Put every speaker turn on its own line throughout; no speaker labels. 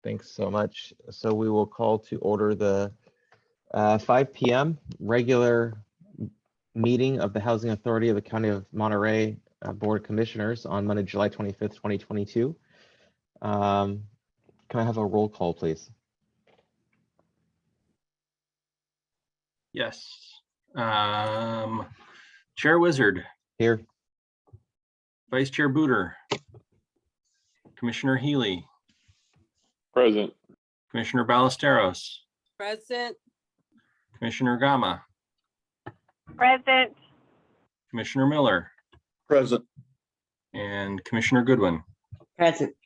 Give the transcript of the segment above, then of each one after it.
Thanks so much. So we will call to order the 5 p.m. regular meeting of the Housing Authority of the County of Monterey Board of Commissioners on Monday, July 25th, 2022. Can I have a roll call, please?
Yes. Chair Wizard.
Here.
Vice Chair Booter. Commissioner Healy.
Present.
Commissioner Ballesteros.
Present.
Commissioner Gama.
Present.
Commissioner Miller.
Present.
And Commissioner Goodwin.
Present.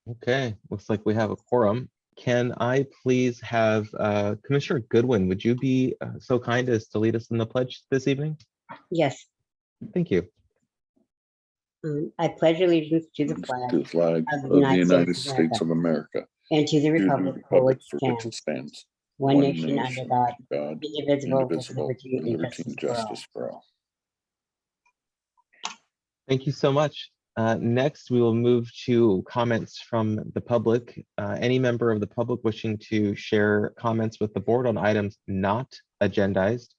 Okay, looks like we have a quorum. Can I please have Commissioner Goodwin, would you be so kind as to lead us in the pledge this evening?
Yes.
Thank you.
I pledge allegiance to the
To
flag
the flag of the United States of America.
and to the
To the
republic for which
for
it
which it
stands,
stands.
one nation under God,
God,
indivisible, with
indivisible,
liberty and
liberty and justice for all.
Thank you so much. Next, we will move to comments from the public. Any member of the public wishing to share comments with the board on items not agendized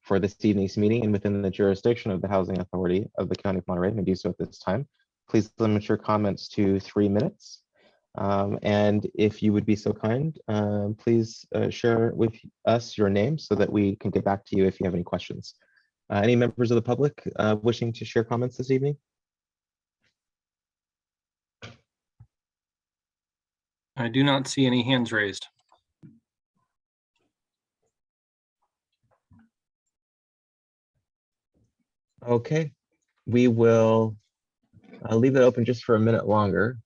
for this evening's meeting and within the jurisdiction of the Housing Authority of the County of Monterey may do so at this time. Please limit your comments to 3 minutes. And if you would be so kind, please share with us your name so that we can get back to you if you have any questions. Any members of the public wishing to share comments this evening?
I do not see any hands raised.
Okay, we will leave it open just for a minute longer.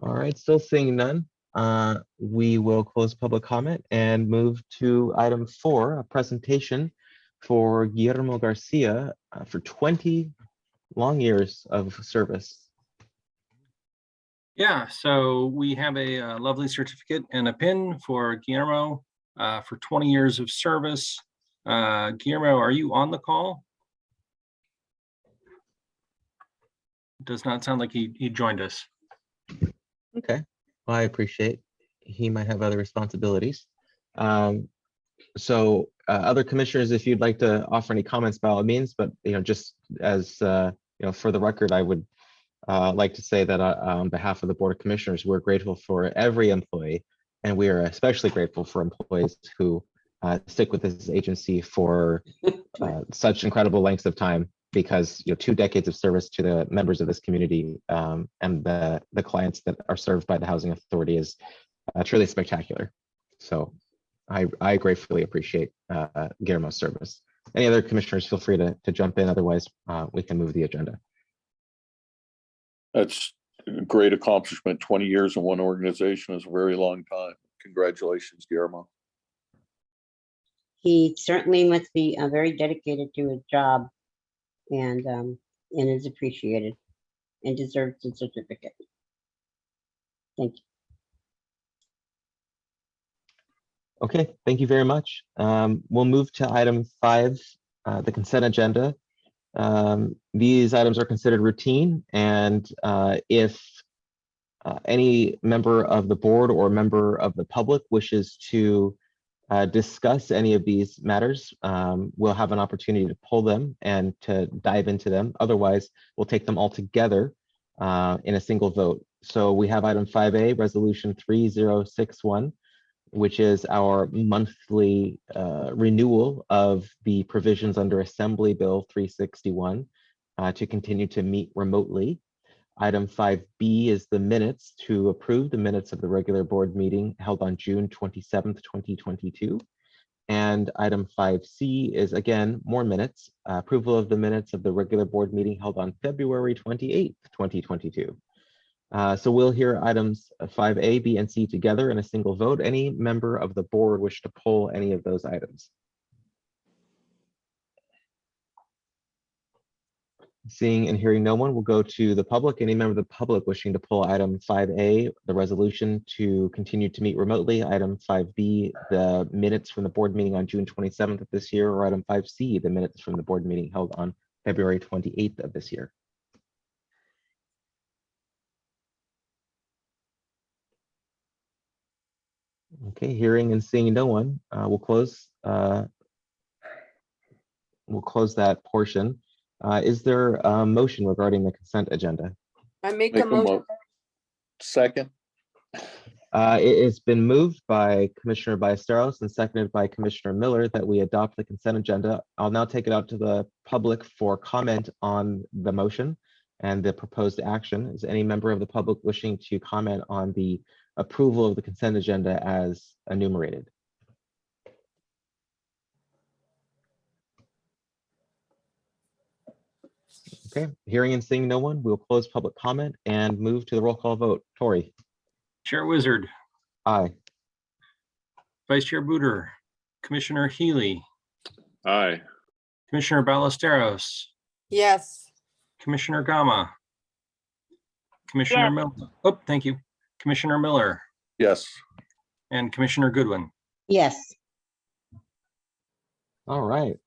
All right, still seeing none. We will close public comment and move to item 4, a presentation for Guillermo Garcia for 20 long years of service.
Yeah, so we have a lovely certificate and a pin for Guillermo for 20 years of service. Guillermo, are you on the call? Does not sound like he joined us.
Okay, well, I appreciate he might have other responsibilities. So other commissioners, if you'd like to offer any comments by all means, but just as for the record, I would like to say that on behalf of the Board of Commissioners, we're grateful for every employee, and we are especially grateful for employees who stick with this agency for such incredible lengths of time, because 2 decades of service to the members of this community and the clients that are served by the Housing Authority is truly spectacular. So I gratefully appreciate Guillermo's service. Any other commissioners, feel free to jump in. Otherwise, we can move the agenda.
That's a great accomplishment. 20 years in one organization is a very long time. Congratulations, Guillermo.
He certainly must be very dedicated to his job and is appreciated and deserves the certificate. Thank you.
Okay, thank you very much. We'll move to item 5, the consent agenda. These items are considered routine, and if any member of the board or member of the public wishes to discuss any of these matters, we'll have an opportunity to pull them and to dive into them. Otherwise, we'll take them all together in a single vote. So we have item 5A, resolution 3061, which is our monthly renewal of the provisions under Assembly Bill 361 to continue to meet remotely. Item 5B is the minutes, to approve the minutes of the regular board meeting held on June 27th, 2022. And item 5C is, again, more minutes, approval of the minutes of the regular board meeting held on February 28th, 2022. So we'll hear items 5A, B, and C together in a single vote. Any member of the board wish to pull any of those items? Seeing and hearing no one, we'll go to the public. Any member of the public wishing to pull item 5A, the resolution to continue to meet remotely, item 5B, the minutes from the board meeting on June 27th of this year, or item 5C, the minutes from the board meeting held on February 28th of this year. Okay, hearing and seeing no one, we'll close that portion. Is there a motion regarding the consent agenda?
I make
Make
a
a
motion.
mo- Second,
It has been moved by Commissioner Ballesteros and seconded by Commissioner Miller that we adopt the consent agenda. I'll now take it out to the public for comment on the motion and the proposed action. Is any member of the public wishing to comment on the approval of the consent agenda as enumerated? Okay, hearing and seeing no one, we'll close public comment and move to the roll call vote. Tori,
Chair Wizard,
aye.
Vice Chair Booter, Commissioner Healy,
aye.
Commissioner Ballesteros,
Yes.
Commissioner Gama, Commissioner
Yes.
Miller. Oh, thank you. Commissioner Miller
Yes.
and Commissioner Goodwin.
Yes,
All right.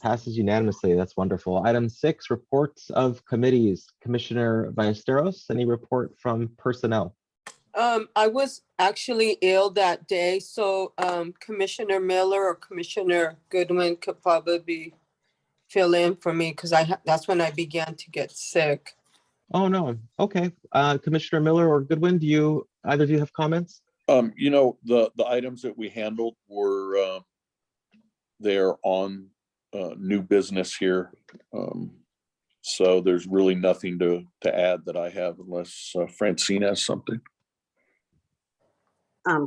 Passes unanimously. That's wonderful. Item 6, reports of committees. Commissioner Ballesteros, any report from personnel?
I was actually ill that day, so Commissioner Miller or Commissioner Goodwin could probably fill in for me because that's when I began to get sick.
Oh, no. Okay. Commissioner Miller or Goodwin, either of you have comments?
The items that we handled were, they're on new business here. So there's really nothing to add that I have unless Francine has something.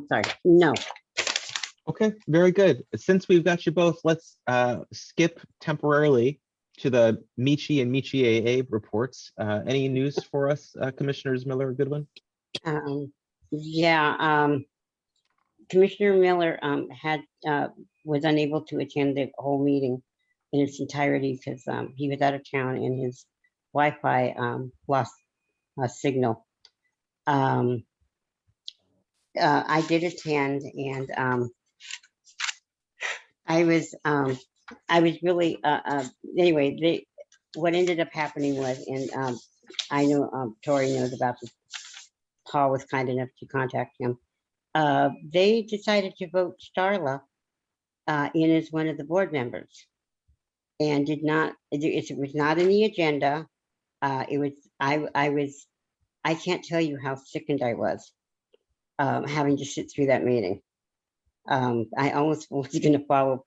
sorry, no.
Okay, very good. Since we've got you both, let's skip temporarily to the Michi and Michi AA reports. Any news for us, Commissioners Miller or Goodwin?
Yeah, Commissioner Miller was unable to attend the whole meeting in its entirety because he was out of town and his Wi-Fi lost a signal. I did attend, and I was really anyway. What ended up happening was, and I know Tori knows about this. Paul was kind enough to contact him. They decided to vote Starla in as one of the board members, and did not. It was not in the agenda. It was. I can't tell you how sickened I was having to sit through that meeting. I almost was going to follow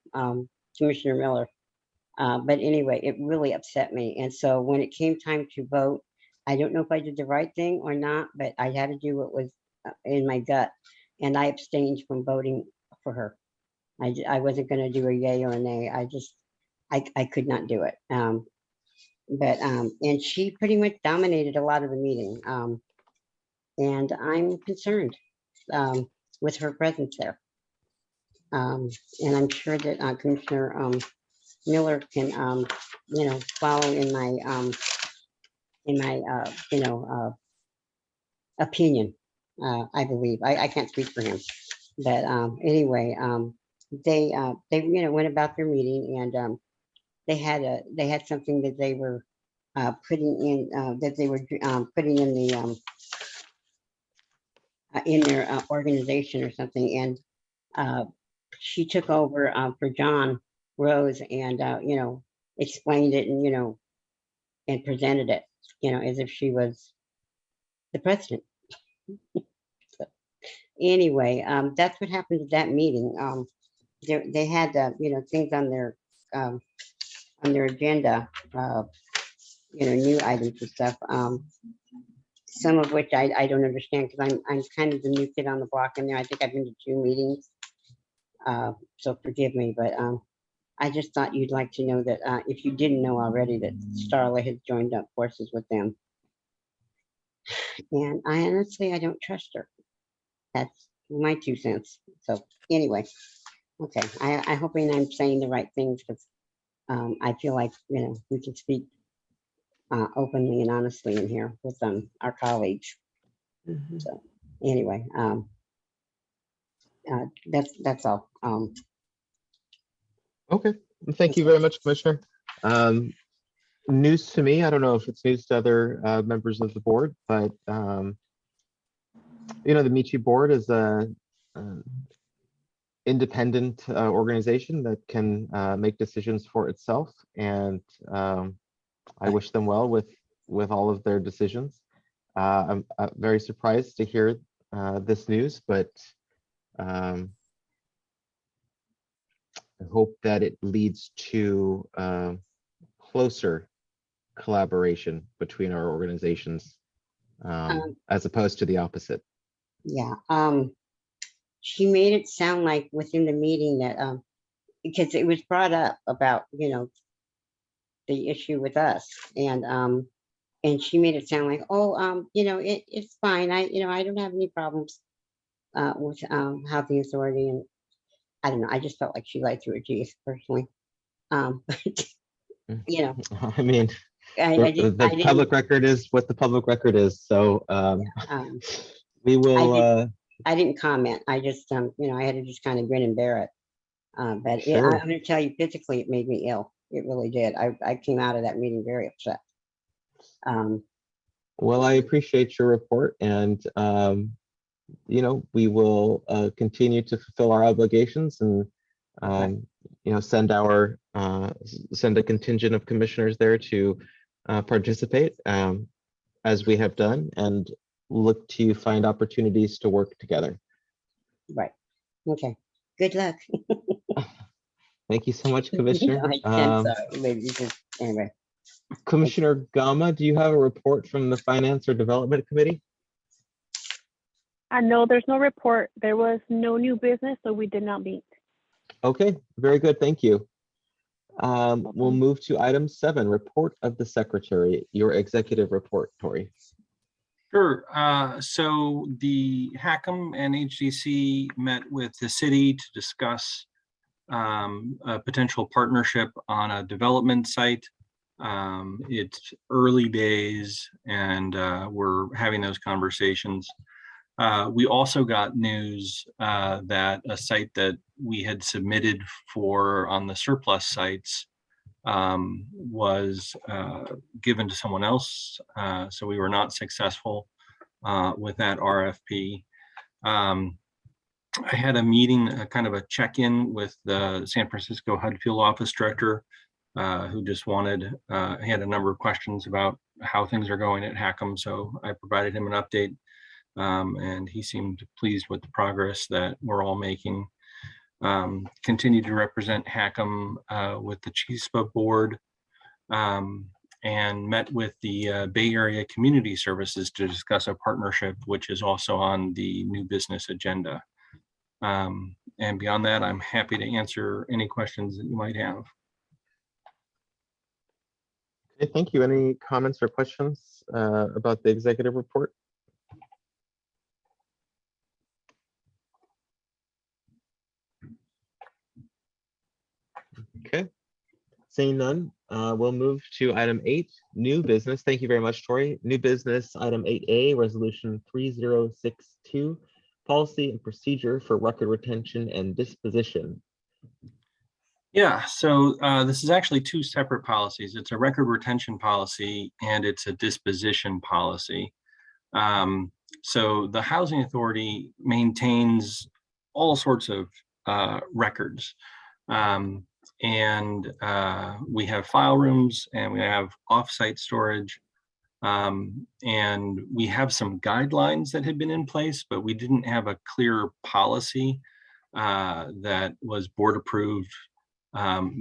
Commissioner Miller, but anyway, it really upset me. And so when it came time to vote, I don't know if I did the right thing or not, but I had to do what was in my gut, and I abstained from voting for her. I wasn't going to do a yay or a nay. I could not do it. And she pretty much dominated a lot of the meeting. And I'm concerned with her presence there. And I'm sure that Commissioner Miller can, follow in my opinion. I believe I can't speak for him, but anyway, they went about their meeting, and they had something that they were putting in putting in the in their organization or something, and she took over for John Rose, and explained it, and and presented it, as if she was the president. So, anyway, that's what happened at that meeting. They had things on their agenda, new items and stuff. Some of which I don't understand, because I'm kind of the new kid on the block in there. I think I've been to 2 meetings, so forgive me, but I just thought you'd like to know that if you didn't know already, that Starla has joined up forces with them. And I don't trust her. That's my 2 cents. So anyway, okay, I hoping I'm saying the right things, because I feel like we can speak openly and honestly in here with our colleagues.
Mhm.
So anyway, that's all.
Okay, thank you very much, Commissioner. Um, News to me, I don't know if it's news to other members of the board, but the Michi board is a independent organization that can make decisions for itself, and I wish them well with all of their decisions. I'm very surprised to hear this news, but I hope that it leads to closer collaboration between our organizations, as opposed to the opposite.
Yeah. She made it sound like within the meeting that because it was brought up about the issue with us, and she made it sound like, oh, it's fine. I don't have any problems with housing authority, and I don't know. I just felt like she lied through her teeth personally. But,
I mean,
I
the
didn't.
public record is what the public record is. So
Um,
we will.
I didn't comment. I just, I had to just kind of grin and bear it.
Sure.
I'm going to tell you, physically, it made me ill. It really did. I came out of that meeting very upset.
Well, I appreciate your report, and we will continue to fulfill our obligations and send a contingent of commissioners there to participate, as we have done, and look to find opportunities to work together.
Right. Okay. Good luck.
Thank you so much, Commissioner.
Maybe you just, anyway.
Commissioner Gama, do you have a report from the Finance or Development Committee?
No, there's no report. There was no new business, so we did not meet.
Okay, very good. Thank you. We'll move to item 7, report of the secretary, your executive report, Tori.
Sure. So the HACM and HDC met with the city to discuss a potential partnership on a development site. It's early days, and we're having those conversations. We also got news that a site that we had submitted for on the surplus sites was given to someone else. So we were not successful with that RFP. I had a meeting, kind of a check-in with the San Francisco HUD Field Office Director, who just wanted, he had a number of questions about how things are going at HACM. So I provided him an update, and he seemed pleased with the progress that we're all making. Continue to represent HACM with the CHISPA board, and met with the Bay Area Community Services to discuss a partnership, which is also on the new business agenda. And beyond that, I'm happy to answer any questions that you might have.
Okay, thank you. Any comments or questions about the executive report? Okay, seeing none, we'll move to item 8, new business. Thank you very much, Tori. New business, item 8A, resolution 3062, policy and procedure for record retention and disposition.
Yeah, so this is actually 2 separate policies. It's a record retention policy and it's a disposition policy. So the Housing Authority maintains all sorts of records. And we have file rooms and we have offsite storage. And we have some guidelines that had been in place, but we didn't have a clear policy that was board approved.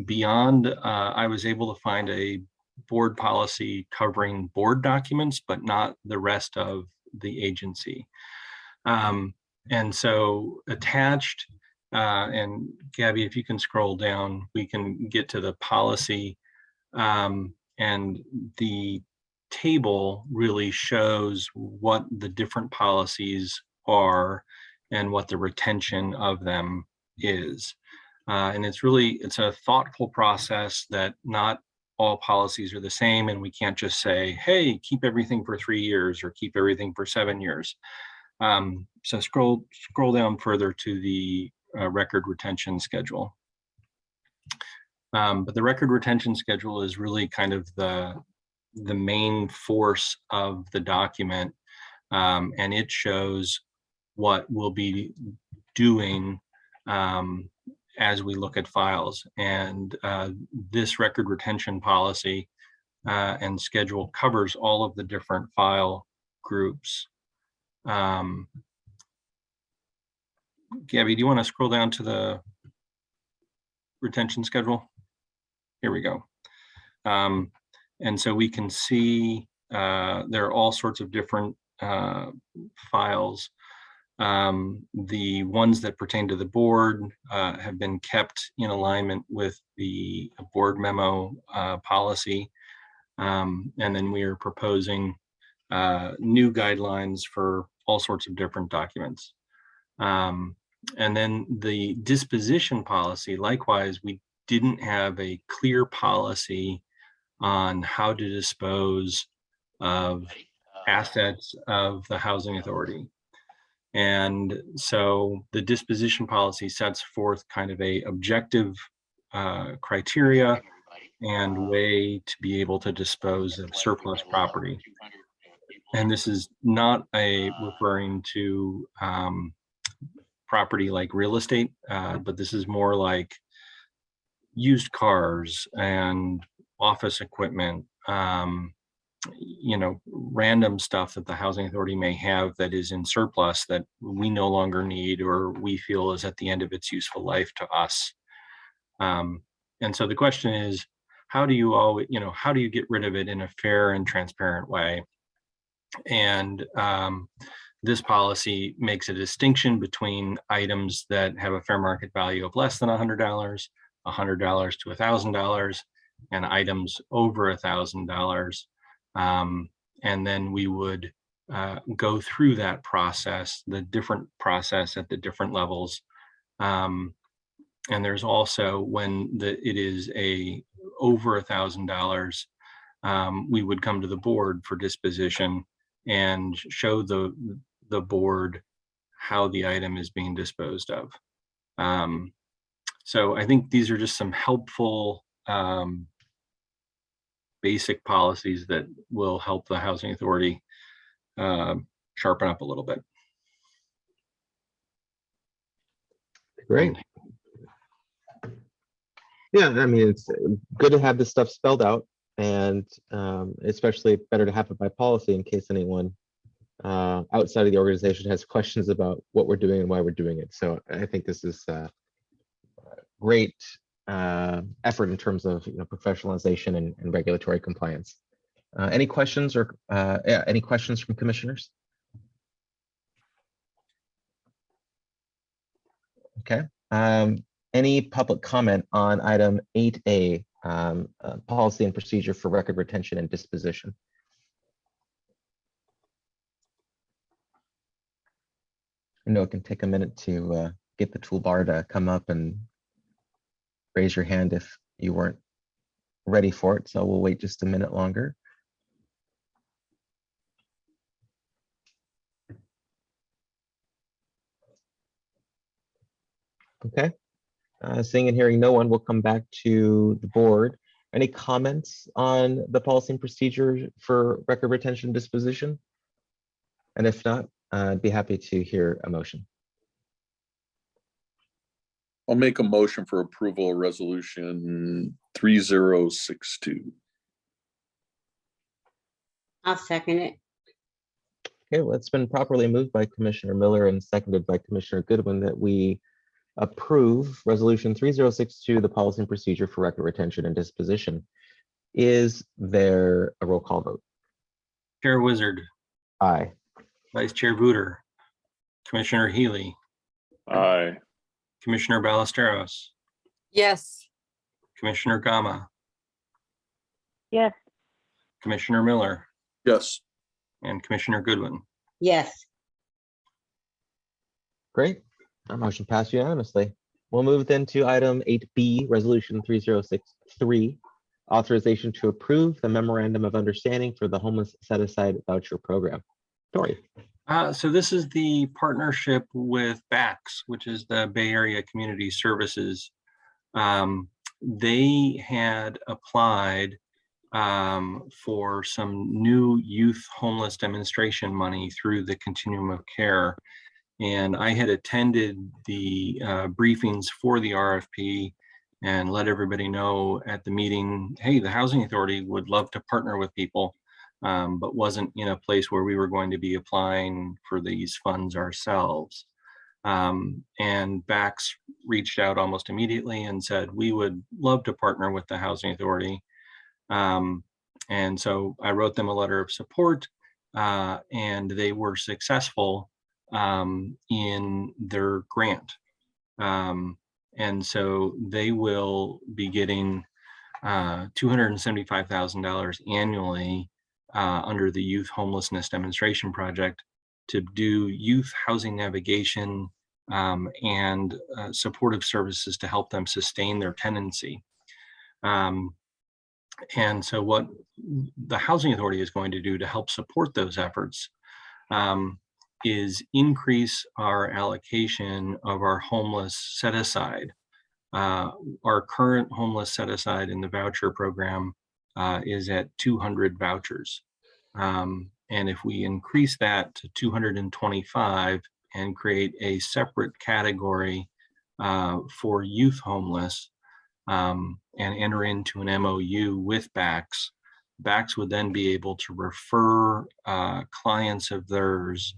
Beyond, I was able to find a board policy covering board documents, but not the rest of the agency. And so attached, and Gabby, if you can scroll down, we can get to the policy. And the table really shows what the different policies are and what the retention of them is. And it's a thoughtful process that not all policies are the same and we can't just say, hey, keep everything for 3 years or keep everything for 7 years. So scroll down further to the record retention schedule. But the record retention schedule is really kind of the main force of the document. And it shows what we'll be doing as we look at files. And this record retention policy and schedule covers all of the different file groups. Gabby, do you want to scroll down to the retention schedule? Here we go. And so we can see there are all sorts of different files. The ones that pertain to the board have been kept in alignment with the board memo policy. And then we are proposing new guidelines for all sorts of different documents. And then the disposition policy, likewise, we didn't have a clear policy on how to dispose of assets of the housing authority. And so the disposition policy sets forth kind of a objective criteria and way to be able to dispose of surplus property. And this is not referring to property like real estate, but this is more like used cars and office equipment, random stuff that the housing authority may have that is in surplus that we no longer need or we feel is at the end of its useful life to us. And so the question is, how do you get rid of it in a fair and transparent way? And this policy makes a distinction between items that have a fair market value of less than $100 to $1,000, and items over $1,000. And then we would go through that process, the different process at the different levels. And there's also when it is over $1,000, we would come to the board for disposition and show the board how the item is being disposed of. So I think these are just some helpful basic policies that will help the housing authority sharpen up a little bit.
Great. Yeah, I mean, it's good to have this stuff spelled out, and especially better to have it by policy in case anyone outside of the organization has questions about what we're doing and why we're doing it. So I think this is a great effort in terms of professionalization and regulatory compliance. Any questions or any questions from commissioners? Okay. Any public comment on item 8A, policy and procedure for record retention and disposition? I know it can take a minute to get the toolbar to come up and raise your hand if you weren't ready for it, so we'll wait just a minute longer. Okay. Seeing and hearing no one, we'll come back to the board. Any comments on the policy and procedure for record retention and disposition? And if not, I'd be happy to hear a motion.
I'll make a motion for approval of resolution 3062.
I'll second it.
Okay, well, it's been properly moved by Commissioner Miller and seconded by Commissioner Goodwin that we approve resolution 3062, the policy and procedure for record retention and disposition. Is there a roll call vote?
Chair Wizard,
Aye.
Vice Chair Buder, Commissioner Healy,
Aye.
Commissioner Ballesteros,
Yes.
Commissioner Gama,
Yes.
Commissioner Miller,
Yes.
and Commissioner Goodwin.
Yes.
Great. Our motion passed unanimously. We'll move then to item 8B, resolution 3063, authorization to approve the memorandum of understanding for the homeless set-aside voucher program. Tori.
So this is the partnership with BACS, which is the Bay Area Community Services. They had applied for some new youth homeless demonstration money through the Continuum of Care. And I had attended the briefings for the RFP and let everybody know at the meeting, hey, the Housing Authority would love to partner with people, but wasn't in a place where we were going to be applying for these funds ourselves. And BACS reached out almost immediately and said, we would love to partner with the Housing Authority. And so I wrote them a letter of support, and they were successful in their grant. And so they will be getting $275,000 annually under the Youth Homelessness Demonstration Project to do youth housing navigation and supportive services to help them sustain their tenancy. And so what the Housing Authority is going to do to help support those efforts is increase our allocation of our homeless set aside. Our current homeless set aside in the voucher program is at 200 vouchers. And if we increase that to 225 and create a separate category for youth homeless and enter into an MOU with BACS, BACS would then be able to refer clients of theirs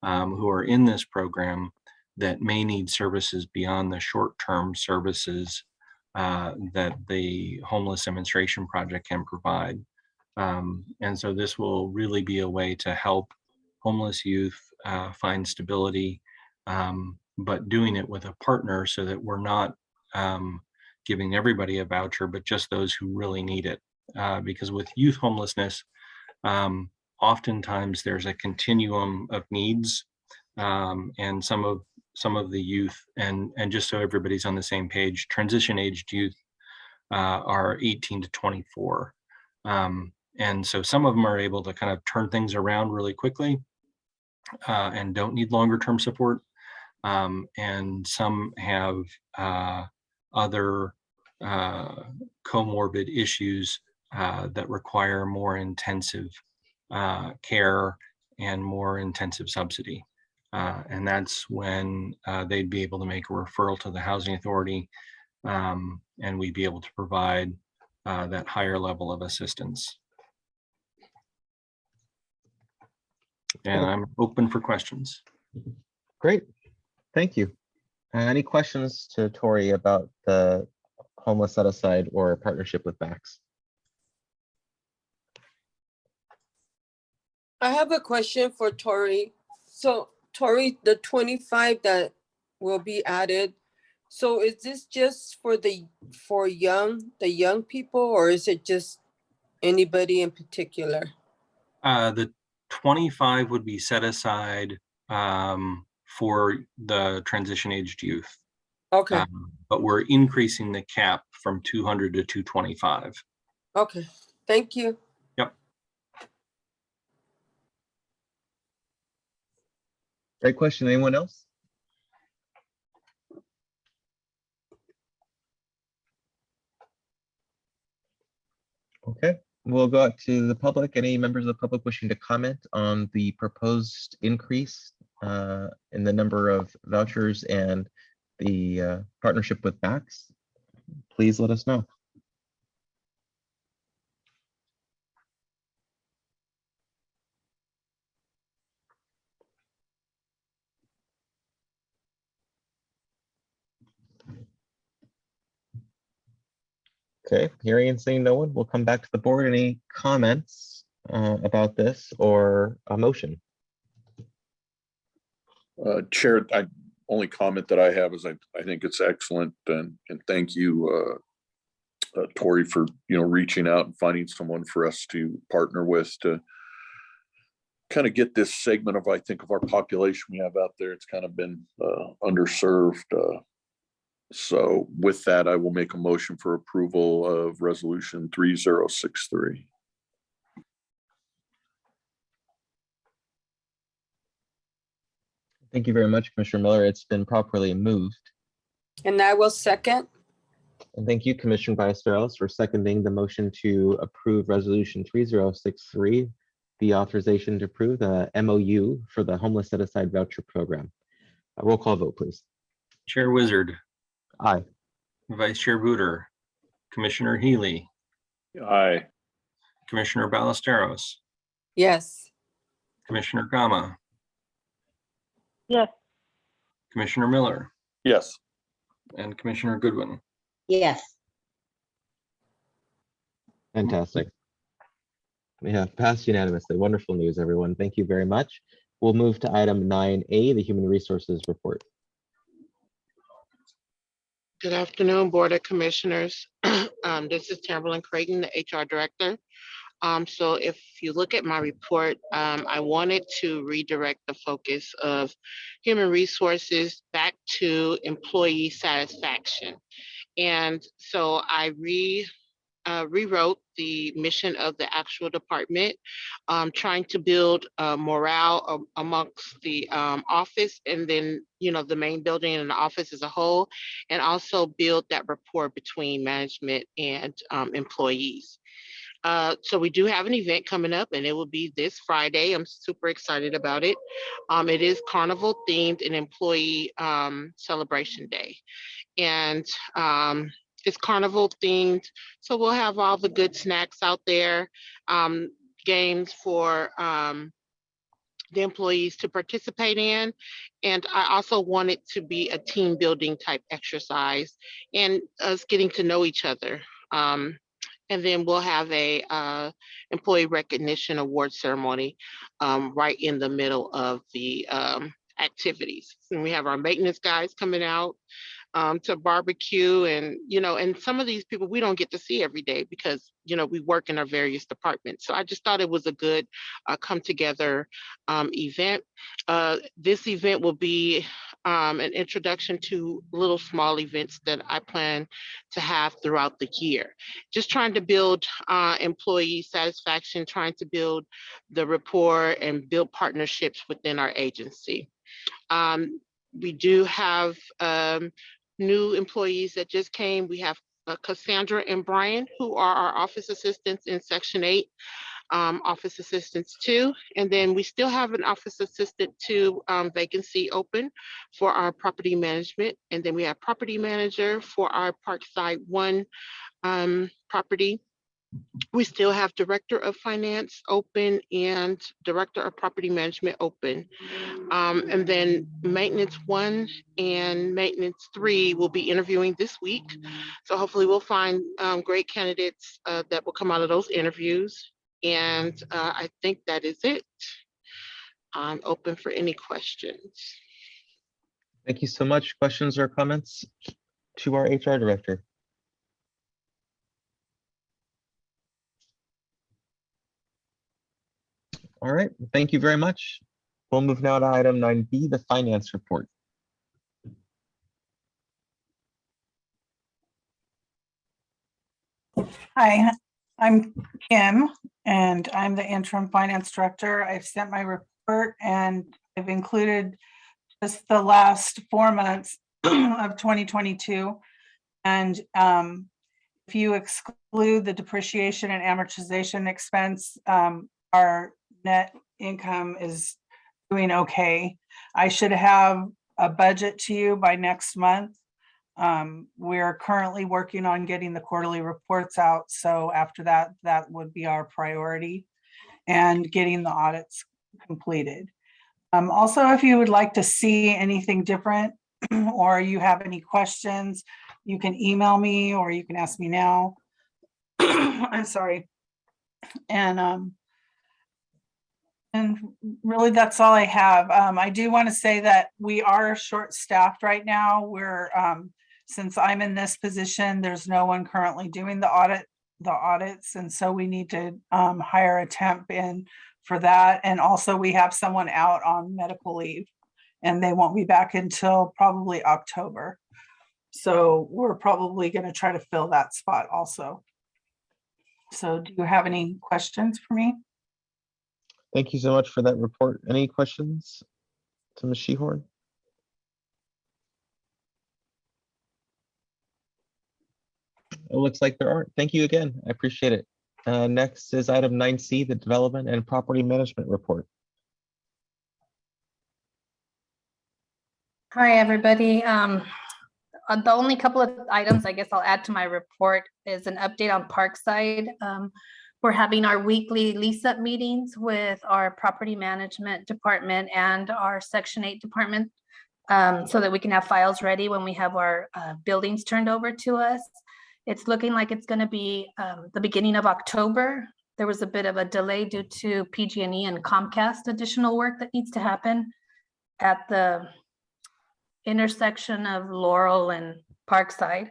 who are in this program that may need services beyond the short-term services that the Homeless Demonstration Project can provide. And so this will really be a way to help homeless youth find stability, but doing it with a partner so that we're not giving everybody a voucher, but just those who really need it. Because with youth homelessness, oftentimes there's a continuum of needs, and some of the youth, and just so everybody's on the same page, transition aged youth are 18 to 24. And so some of them are able to kind of turn things around really quickly and don't need longer term support. And some have other comorbid issues that require more intensive care and more intensive subsidy. And that's when they'd be able to make a referral to the Housing Authority, and we'd be able to provide that higher level of assistance. And I'm open for questions.
Great, thank you. Any questions to Tori about the homeless set aside or partnership with BACS?
I have a question for Tori. So Tori, the 25 that will be added, so is this just for the young people, or is it just anybody in particular?
The 25 would be set aside for the transition aged youth.
Okay.
But we're increasing the cap from 200 to 225.
Okay, thank you.
Yep.
Great question. Anyone else? Okay, we'll go out to the public. Any members of the public wishing to comment on the proposed increase in the number of vouchers and the partnership with BACS, please let us know. Okay, hearing and seeing no one, we'll come back to the board. Any comments about this or a motion?
Chair, only comment that I have is I think it's excellent, and thank you, Tori, for reaching out and finding someone for us to partner with to kind of get this segment of I think of our population we have out there. It's kind of been underserved So with that, I will make a motion for approval of resolution 3063.
Thank you very much, Commissioner Miller. It's been properly moved.
And I will second.
And thank you, Commissioner Ballesteros, for seconding the motion to approve resolution 3063, the authorization to approve the MOU for the homeless set-aside voucher program. A roll call vote, please.
Chair Wizard,
Aye.
Vice Chair Buder, Commissioner Healy,
Aye.
Commissioner Ballesteros,
Yes.
Commissioner Gama,
Yes.
Commissioner Miller,
Yes.
and Commissioner Goodwin.
Yes,
Fantastic. We have passed unanimously. Wonderful news, everyone. Thank you very much. We'll move to item 9A, the Human Resources Report.
Good afternoon, Board of Commissioners. This is Tamberlin Creighton, the HR Director. So if you look at my report, I wanted to redirect the focus of human resources back to employee satisfaction. And so I rewrote the mission of the actual department, trying to build morale amongst the office, and then, the main building and the office as a whole, and also build that rapport between management and employees. So we do have an event coming up, and it will be this Friday. I'm super excited about it. It is carnival themed and employee celebration day. And it's carnival themed. So we'll have all the good snacks out there, games for the employees to participate in. And I also want it to be a team building type exercise and us getting to know each other. And then we'll have a employee recognition award ceremony right in the middle of the activities. And we have our maintenance guys coming out to barbecue, and and some of these people we don't get to see every day because we work in our various departments. So I just thought it was a good come together event. This event will be an introduction to little small events that I plan to have throughout the year. Just trying to build employee satisfaction, trying to build the rapport and build partnerships within our agency. We do have new employees that just came. We have Cassandra and Brian, who are our office assistants in Section 8, office assistants 2. And then we still have an office assistant 2 vacancy open for our property management. And then we have property manager for our Parkside 1 property. We still have director of finance open and director of property management open. And then maintenance 1 and maintenance 3 will be interviewing this week. So hopefully we'll find great candidates that will come out of those interviews. And I think that is it. I'm open for any questions.
Thank you so much. Questions or comments to our HR Director? All right, thank you very much. We'll move now to item 9B, the Finance Report.
Hi, I'm Kim, and I'm the interim finance director. I've sent my report, and I've included just the last 4 months of 2022. And if you exclude the depreciation and amortization expense, our net income is doing okay. I should have a budget to you by next month. We're currently working on getting the quarterly reports out. So after that, that would be our priority, and getting the audits completed. Also, if you would like to see anything different or you have any questions, you can email me or you can ask me now. I'm sorry. And really, that's all I have. I do want to say that we are short-staffed right now. We're since I'm in this position, there's no one currently doing the audits, and so we need to hire a temp in for that. And also, we have someone out on medical leave, and they won't be back until probably October. So we're probably going to try to fill that spot also. So do you have any questions for me?
Thank you so much for that report. Any questions to Ms. Shehorn? It looks like there aren't. Thank you again. I appreciate it. Next is item 9C, the Development and Property Management Report.
Hi, everybody. The only couple of items I guess I'll add to my report is an update on Parkside. We're having our weekly lease-up meetings with our property management department and our Section 8 department, so that we can have files ready when we have our buildings turned over to us. It's looking like it's going to be the beginning of October. There was a bit of a delay due to PG&E and Comcast additional work that needs to happen at the intersection of Laurel and Parkside.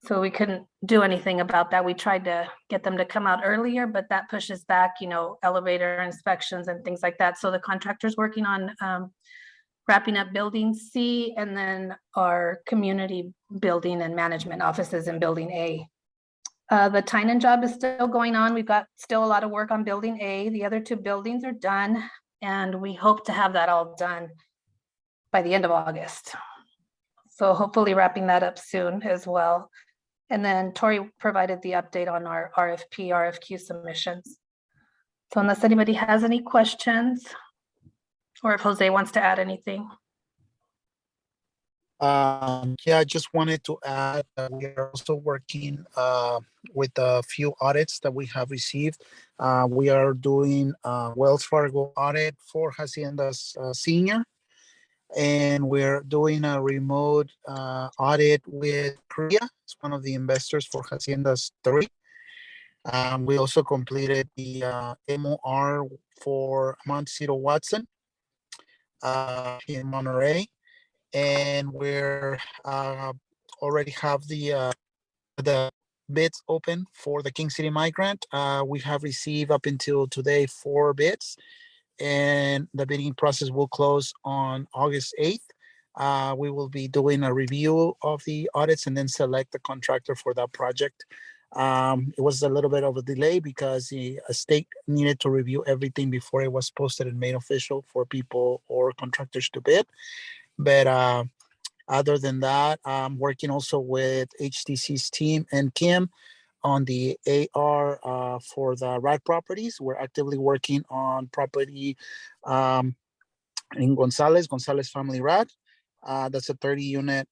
So we couldn't do anything about that. We tried to get them to come out earlier, but that pushes back, elevator inspections and things like that. So the contractor's working on wrapping up building C and then our community building and management offices in building A. The Tynan job is still going on. We've got still a lot of work on building A. The other two buildings are done, and we hope to have that all done by the end of August. So hopefully wrapping that up soon as well. And then Tori provided the update on our RFP, RFQ submissions. So unless anybody has any questions, or if Jose wants to add anything.
Yeah, I just wanted to add that we are also working with a few audits that we have received. We are doing a Wells Fargo audit for Hacienda's Senior, and we're doing a remote audit with Korea. It's one of the investors for Hacienda's 3. We also completed the MOR for Montecito Watson in Monterey, and we're already have the bids open for the King City Migrant. We have received up until today 4 bids, and the bidding process will close on August 8th. We will be doing a review of the audits and then select the contractor for that project. It was a little bit of a delay because the state needed to review everything before it was posted and made official for people or contractors to bid. But other than that, I'm working also with HTC's team and Kim on the AR for the RAD properties. We're actively working on property in Gonzalez Family RAD. That's a 30-unit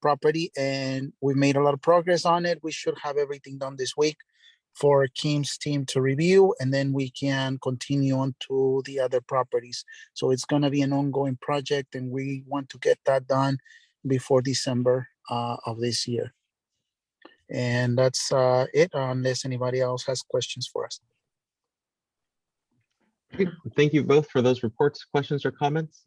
property, and we made a lot of progress on it. We should have everything done this week for Kim's team to review, and then we can continue on to the other properties. So it's going to be an ongoing project, and we want to get that done before December of this year. And that's it, unless anybody else has questions for us.
Great. Thank you both for those reports, questions, or comments.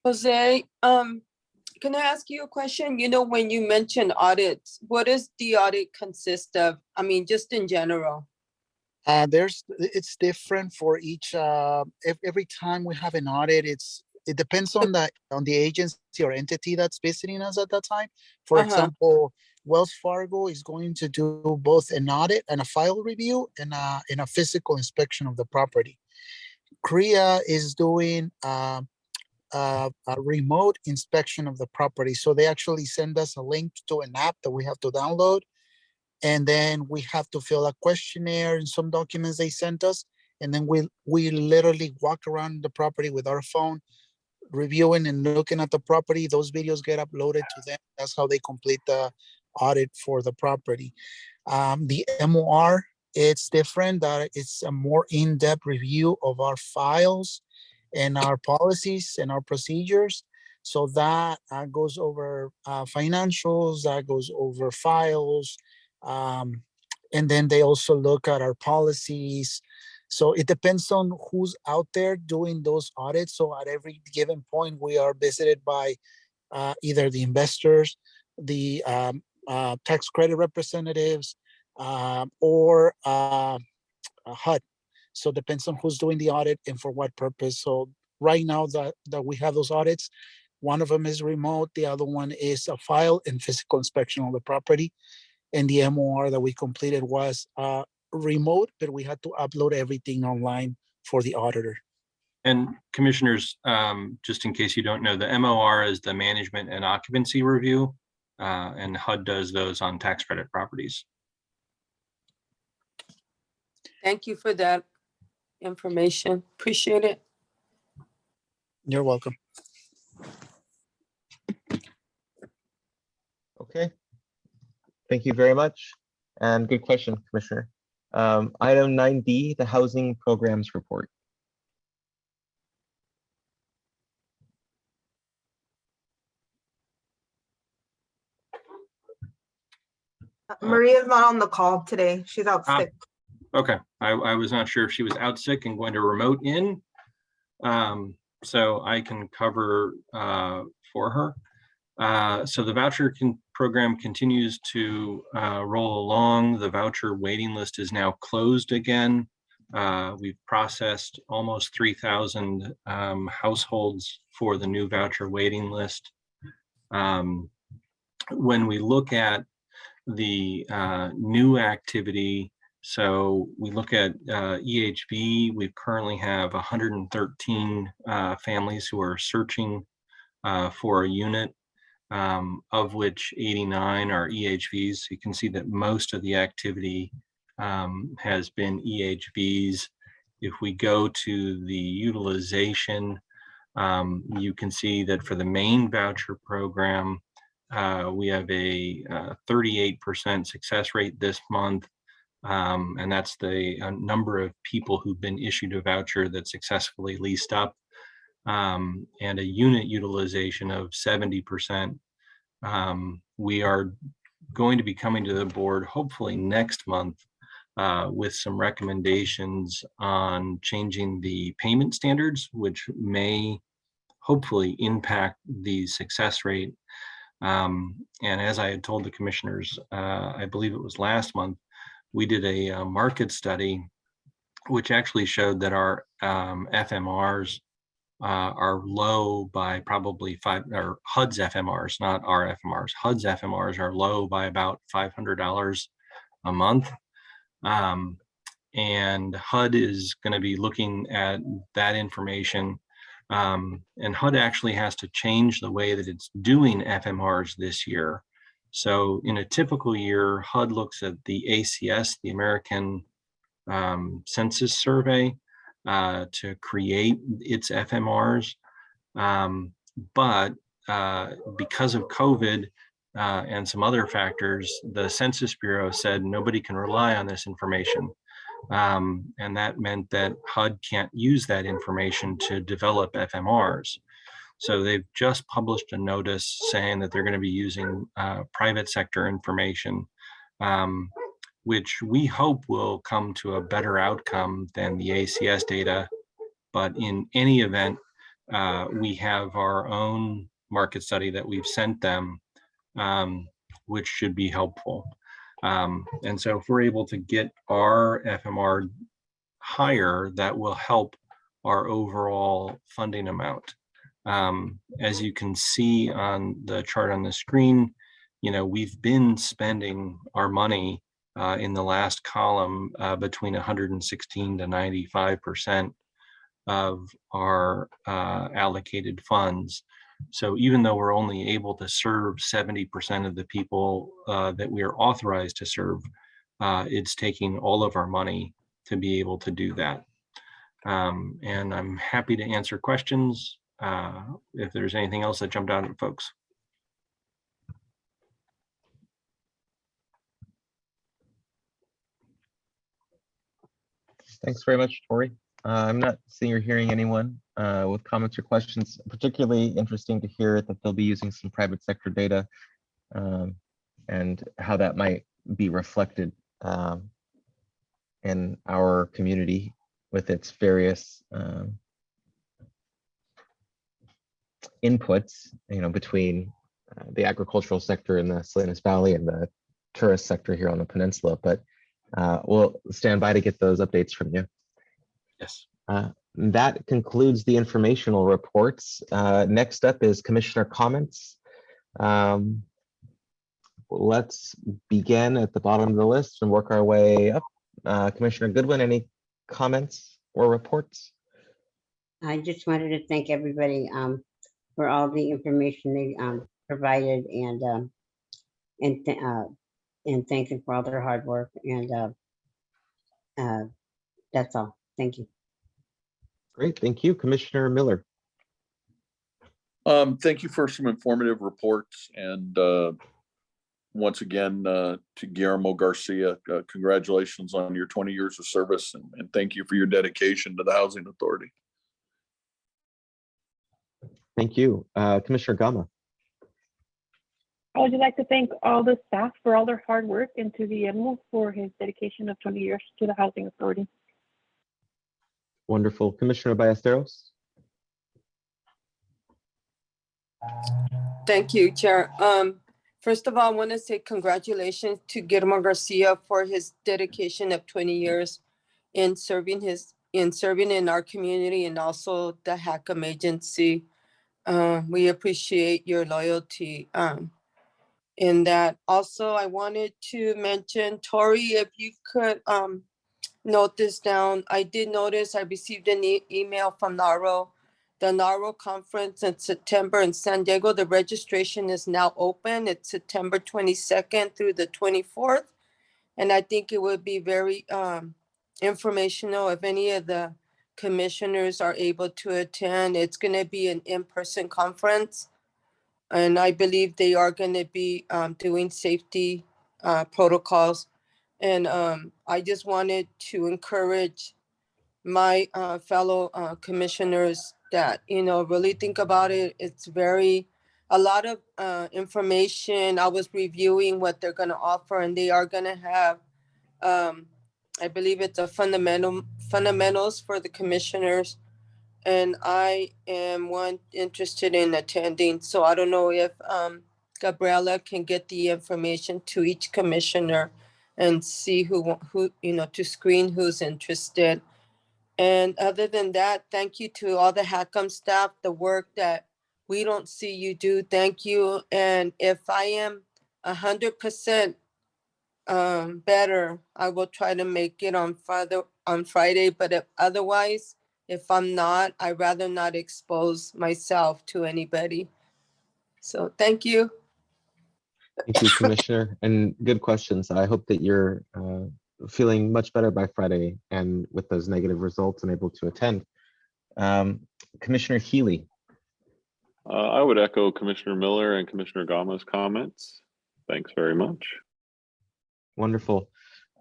Jose, can I ask you a question? When you mention audits, what does the audit consist of? I mean, just in general.
It's different for each. Every time we have an audit, it depends on the agency or entity that's visiting us at that time. For example, Wells Fargo is going to do both an audit and a file review and a physical inspection of the property. Korea is doing a remote inspection of the property. So they actually send us a link to an app that we have to download. And then we have to fill a questionnaire and some documents they sent us. And then we literally walk around the property with our phone, reviewing and looking at the property. Those videos get uploaded to them. That's how they complete the audit for the property. The MOR, it's different. That it's a more in-depth review of our files and our policies and our procedures. So that goes over financials, that goes over files. And then they also look at our policies. So it depends on who's out there doing those audits. So at every given point, we are visited by either the investors, the tax credit representatives, or HUD. So it depends on who's doing the audit and for what purpose. So right now that we have those audits, One of them is remote. The other one is a file and physical inspection on the property. And the MOR that we completed was remote, but we had to upload everything online for the auditor.
And commissioners, just in case you don't know, the MOR is the management and occupancy review, and HUD does those on tax credit properties.
Thank you for that information. Appreciate it.
You're welcome.
Okay. Thank you very much. And good question, Commissioner. Item 9D, the housing programs report.
Maria's not on the call today. She's out sick.
Okay, I was not sure if she was out sick and going to remote in. So I can cover for her. So the voucher program continues to roll along. The voucher waiting list is now closed again. We've processed almost 3,000 households for the new voucher waiting list. When we look at the new activity, so we look at EHV, we currently have 113 families who are searching for a unit, of which 89 are EHVs. So you can see that most of the activity has been EHVs. If we go to the utilization, you can see that for the main voucher program, we have a 38% success rate this month. And that's the number of people who've been issued a voucher that successfully leased up, and a unit utilization of 70%. We are going to be coming to the board hopefully next month with some recommendations on changing the payment standards, which may hopefully impact the success rate. And as I had told the commissioners, I believe it was last month, we did a market study, which actually showed that our FMRs are low by probably or HUD's FMRs, not our FMRs. HUD's FMRs are low by about $500 a month. And HUD is going to be looking at that information. And HUD actually has to change the way that it's doing FMRs this year. So in a typical year, HUD looks at the ACS, the American Census Survey, to create its FMRs. But because of COVID and some other factors, the Census Bureau said nobody can rely on this information. And that meant that HUD can't use that information to develop FMRs. So they've just published a notice saying that they're going to be using private sector information, which we hope will come to a better outcome than the ACS data. But in any event, we have our own market study that we've sent them, which should be helpful. And so if we're able to get our FMR higher, that will help our overall funding amount. As you can see on the chart on the screen, we've been spending our money in the last column between 116 to 95% of our allocated funds. So even though we're only able to serve 70% of the people that we are authorized to serve, it's taking all of our money to be able to do that. And I'm happy to answer questions if there's anything else that jumped out at folks.
Thanks very much, Tori. I'm not seeing or hearing anyone with comments or questions. Particularly interesting to hear that they'll be using some private sector data and how that might be reflected in our community with its various inputs, between the agricultural sector in the Salinas Valley and the tourist sector here on the peninsula. But we'll stand by to get those updates from you.
Yes.
That concludes the informational reports. Next up is commissioner comments. Um, let's begin at the bottom of the list and work our way up. Commissioner Goodwin, any comments or reports?
I just wanted to thank everybody for all the information they provided and thank them for all their hard work and that's all. Thank you.
Great, thank you. Commissioner Miller.
Thank you for some informative reports, and once again to Guillermo Garcia, congratulations on your 20 years of service, and thank you for your dedication to the Housing Authority.
Thank you. Commissioner Gama.
I would like to thank all the staff for all their hard work and to Guillermo for his dedication of 20 years to the Housing Authority.
Wonderful. Commissioner Ballesteros.
Thank you, Chair. First of all, I want to say congratulations to Guillermo Garcia for his dedication of 20 years in serving in our community and also the HACM agency. We appreciate your loyalty in that. Also, I wanted to mention, Tori, if you could note this down. I did notice I received an email from NARO. The NARO conference in September in San Diego, the registration is now open. It's September 22nd through the 24th. And I think it would be very informational if any of the commissioners are able to attend. It's going to be an in-person conference. And I believe they are going to be doing safety protocols. And I just wanted to encourage my fellow commissioners that, really think about it. It's a lot of information. I was reviewing what they're going to offer, and they are going to have, I believe it's a fundamentals for the commissioners. And I am interested in attending. So I don't know if Gabriela can get the information to each commissioner and see who to screen who's interested. And other than that, thank you to all the HACM staff, the work that we don't see you do. Thank you. And if I am 100% better, I will try to make it on Friday. But otherwise, if I'm not, I'd rather not expose myself to anybody. So thank you.
Thank you, Commissioner, and good questions. I hope that you're feeling much better by Friday and with those negative results and able to attend. Commissioner Healy.
I would echo Commissioner Miller and Commissioner Gama's comments. Thanks very much.
Wonderful.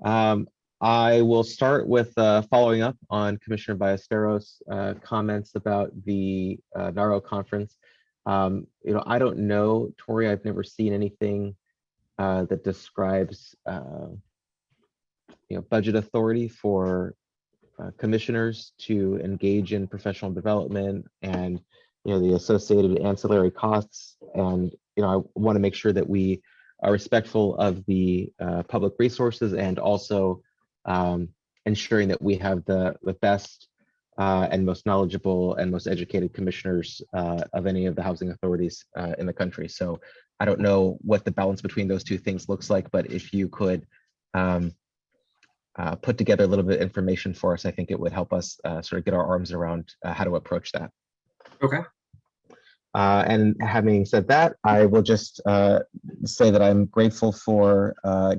I will start with following up on Commissioner Ballesteros' comments about the NARO conference. I don't know, Tori, I've never seen anything that describes budget authority for commissioners to engage in professional development and the associated ancillary costs. And I want to make sure that we are respectful of the public resources and also ensuring that we have the best and most knowledgeable and most educated commissioners of any of the housing authorities in the country. So I don't know what the balance between those two things looks like, but if you could put together a little bit of information for us, I think it would help us sort of get our arms around how to approach that.
Okay.
And having said that, I will just say that I'm grateful for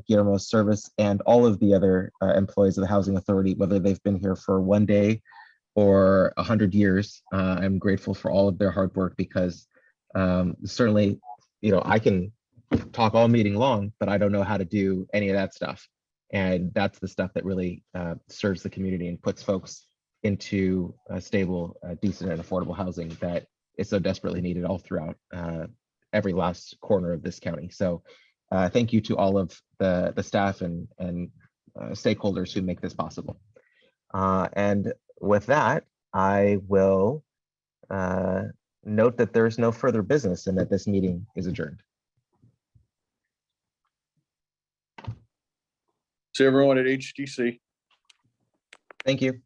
Guillermo's service and all of the other employees of the Housing Authority, whether they've been here for one day or 100 years. I'm grateful for all of their hard work because certainly, I can talk all meeting long, but I don't know how to do any of that stuff. And that's the stuff that really serves the community and puts folks into stable, decent, and affordable housing that is so desperately needed all throughout every last corner of this county. So thank you to all of the staff and stakeholders who make this possible. And with that, I will note that there's no further business and that this meeting is adjourned.
See everyone at HTC.
Thank you.